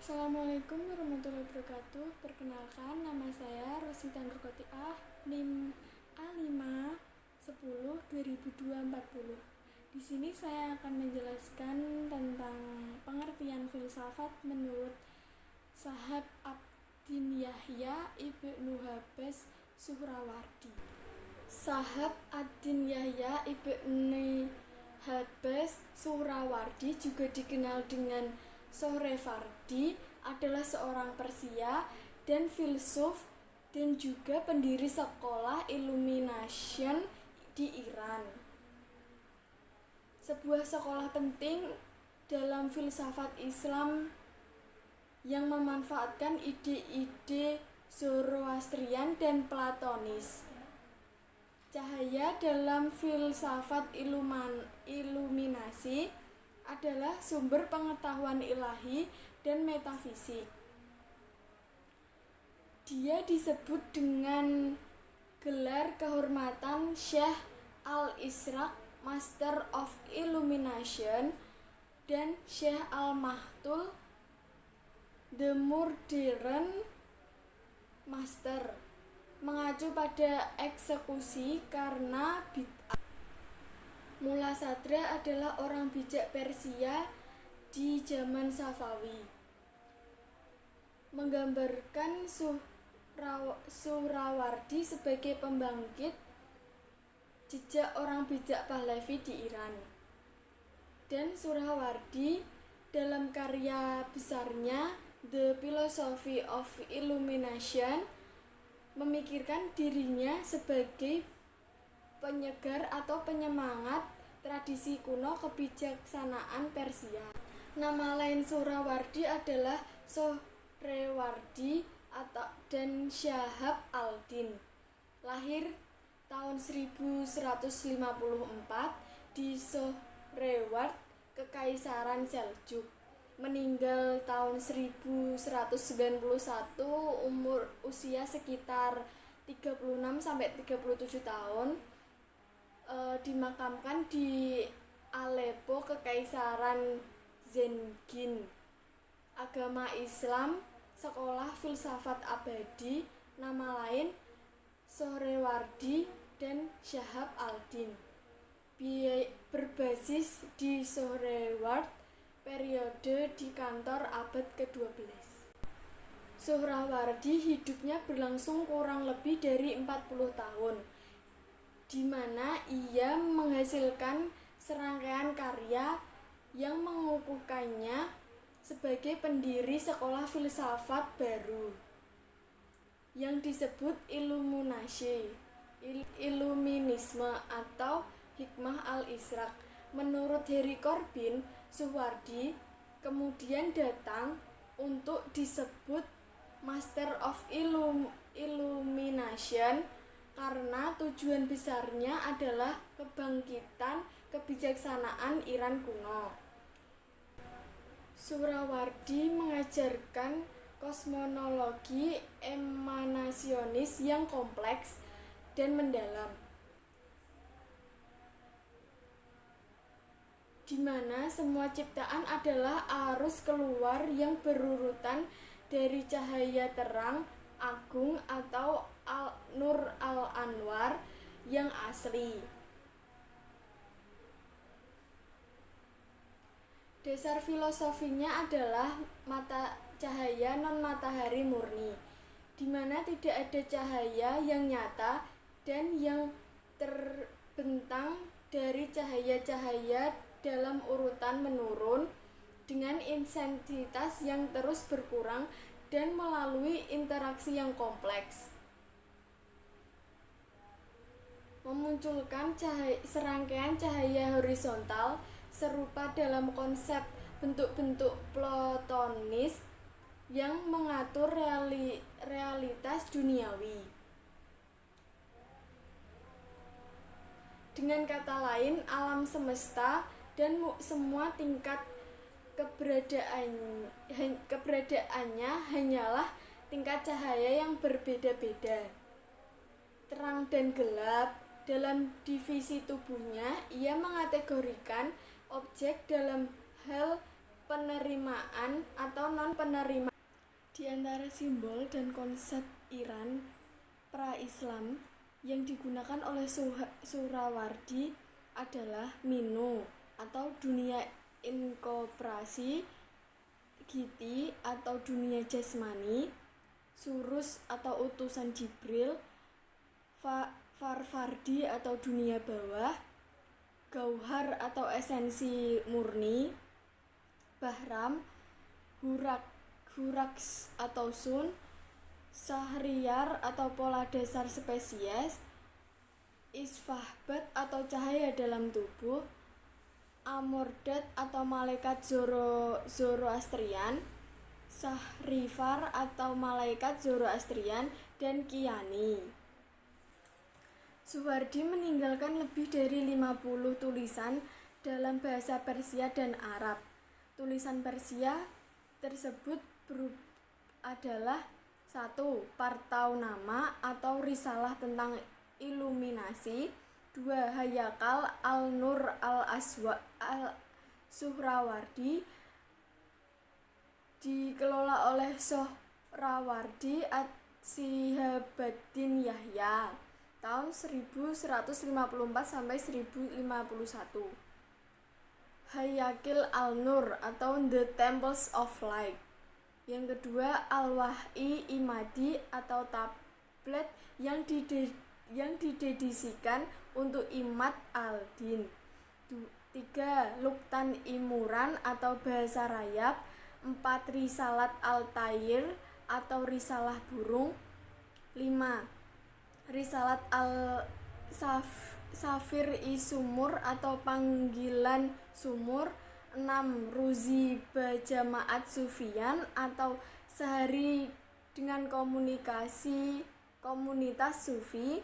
Assalamualaikum warahmatullahi wabarakatuh. Perkenalkan, nama saya Rosita Nurkotiah, NIM A5 10 2002 40. Di sini saya akan menjelaskan tentang pengertian filsafat menurut Syahab Abdin Yahya Ibnu Habas Suhrawardi. Syahab Abdin Yahya Ibnu Habas Suhrawardi, juga dikenal dengan Suhrawardi, adalah seorang Persia dan filsuf dan juga pendiri sekolah Illumination di Iran. Sebuah sekolah penting dalam filsafat Islam yang memanfaatkan ide-ide Zoroastrian dan Platonis. Cahaya dalam filsafat iluminasi adalah sumber pengetahuan ilahi dan metafisik. Dia disebut dengan gelar kehormatan Syekh Al-Ishraq, Master of Illumination, dan Syekh Al-Mahtul, The Modern Master, mengacu pada eksekusi karena bid'ah. Mula Sadra adalah orang bijak Persia di zaman Safawi, menggambarkan Suhrawardi sebagai pembangkit jejak orang bijak Pahlavi di Iran. Dan Suhrawardi dalam karya besarnya The Philosophy of Illumination memikirkan dirinya sebagai penyegar atau penyemangat tradisi kuno kebijaksanaan Persia. Nama lain Suhrawardi adalah Sohrawardi dan Syahab al-Din. Lahir tahun 1154 di Sohreward, Kekaisaran Seljuk. Meninggal tahun 1191, usia sekitar 36-37 tahun. Dimakamkan di Aleppo, Kekaisaran Zengin. Agama Islam, sekolah filsafat abadi, nama lain Sohrawardi dan Syahab al-Din. Berbasis di Sohreward, periode di kantor abad ke-12. Suhrawardi hidupnya berlangsung kurang lebih dari 40 tahun, di mana ia menghasilkan serangkaian karya yang mengukuhkannya sebagai pendiri sekolah filsafat baru yang disebut Iluminisme atau Hikmah al-Ishraq. Menurut Harry Corbin, Suhrawardi kemudian datang untuk disebut Master of Illumination karena tujuan besarnya adalah kebangkitan kebijaksanaan Iran kuno. Suhrawardi mengajarkan kosmologi emanasionis yang kompleks dan mendalam, di mana semua ciptaan adalah arus keluar yang berurutan dari cahaya terang agung atau Nur al-Anwar yang asli. Dasar filosofinya adalah cahaya non-matahari murni, di mana tidak ada cahaya yang nyata dan yang terbentang dari cahaya-cahaya dalam urutan menurun dengan intensitas yang terus berkurang dan melalui interaksi yang kompleks, memunculkan serangkaian cahaya horizontal serupa dalam konsep bentuk-bentuk platonis yang mengatur realitas duniawi. Dengan kata lain, alam semesta dan semua tingkat keberadaannya hanyalah tingkat cahaya yang berbeda-beda. Terang dan gelap. Dalam divisi tubuhnya, ia mengategorikan objek dalam hal penerima penerimaan atau non-penerimaan. Di antara simbol dan konsep Iran pra-Islam yang digunakan oleh Suhrawardi adalah Minu atau dunia inkoperasi, Giti atau dunia jasmani, Surus atau utusan Jibril, Farfardi atau dunia bawah, Gauhar atau esensi murni, Bahram, Huraks atau sun, Sahriyar atau pola dasar spesies, Isfahbat atau cahaya dalam tubuh, Amordad atau malaikat Zoroastrian, Sahrifar atau malaikat Zoroastrian, dan Kiani. Suhardi meninggalkan lebih dari 50 tulisan dalam bahasa Persia dan Arab. Tulisan Persia tersebut adalah 1. Partaunama atau risalah tentang iluminasi, 2. Hayakal al-Nur al-Suhrawardi dikelola oleh Sohrawardi Shihabuddin Yahya tahun 1154 sampai 1051. Hayakil al-Nur atau The Temples of Light. Yang kedua, Al-Wahyi Imadi atau tablet yang didedisikan untuk Imad al-Din. 3. Luktan Imuran atau bahasa rayap. 4. Risalat al-Tayr atau risalah burung. 5. Risalat al-Safir-i Sumur atau panggilan sumur. 6. Ruzi Bajamaat Sufian atau sehari dengan komunitas sufi.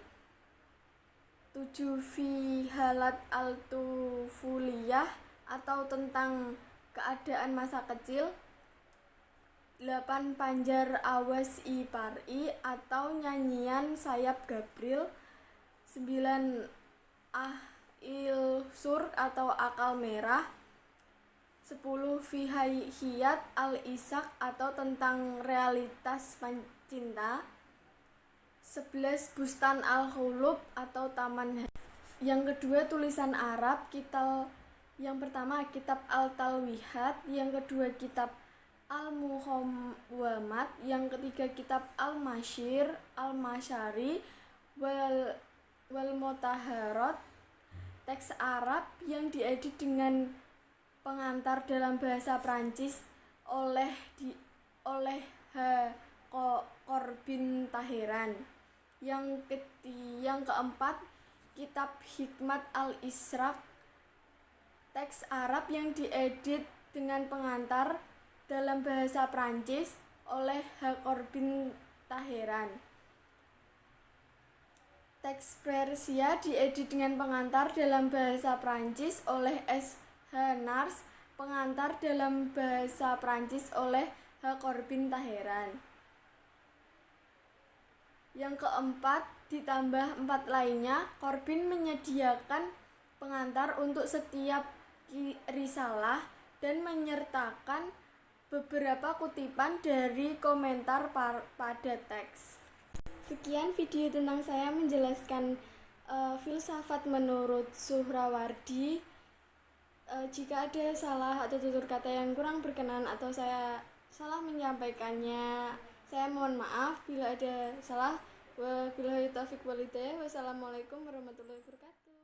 7. Fihalat al-Tufuliyah atau tentang keadaan masa kecil. 8. Panjar Awas-i Par'i atau nyanyian sayap Gabril. 9. Ahil Sur atau akal merah. 10. Fihayat al-Isak atau tentang realitas cinta. 11. Bustan al-Khulub atau taman. Yang kedua, tulisan Arab. Yang pertama, kitab al-Talwihat. Yang kedua, kitab al-Muhawwamat. Yang ketiga, kitab al-Mashir, al-Mashari, wal Mutaharat. Teks Arab yang diedit dengan pengantar dalam bahasa Prancis oleh H. Corbin Tahiran. Yang keempat, kitab Hikmat al-Ishraq. Teks Arab yang diedit dengan pengantar dalam bahasa Prancis oleh H. Corbin Tahiran. Teks Persia diedit dengan pengantar dalam bahasa Prancis oleh S. H. Nars, pengantar dalam bahasa Prancis oleh H. Corbin Tahiran. Yang keempat, ditambah 4 lainnya, Corbin menyediakan pengantar untuk setiap risalah dan menyertakan beberapa kutipan dari komentar pada teks. Sekian video tentang saya menjelaskan filsafat menurut Suhrawardi. Jika ada salah atau tutur kata yang kurang berkenan atau saya salah menyampaikannya, saya mohon maaf bila ada salah. Wabillahi taufiq walhidayah. Wassalamualaikum warahmatullahi wabarakatuh.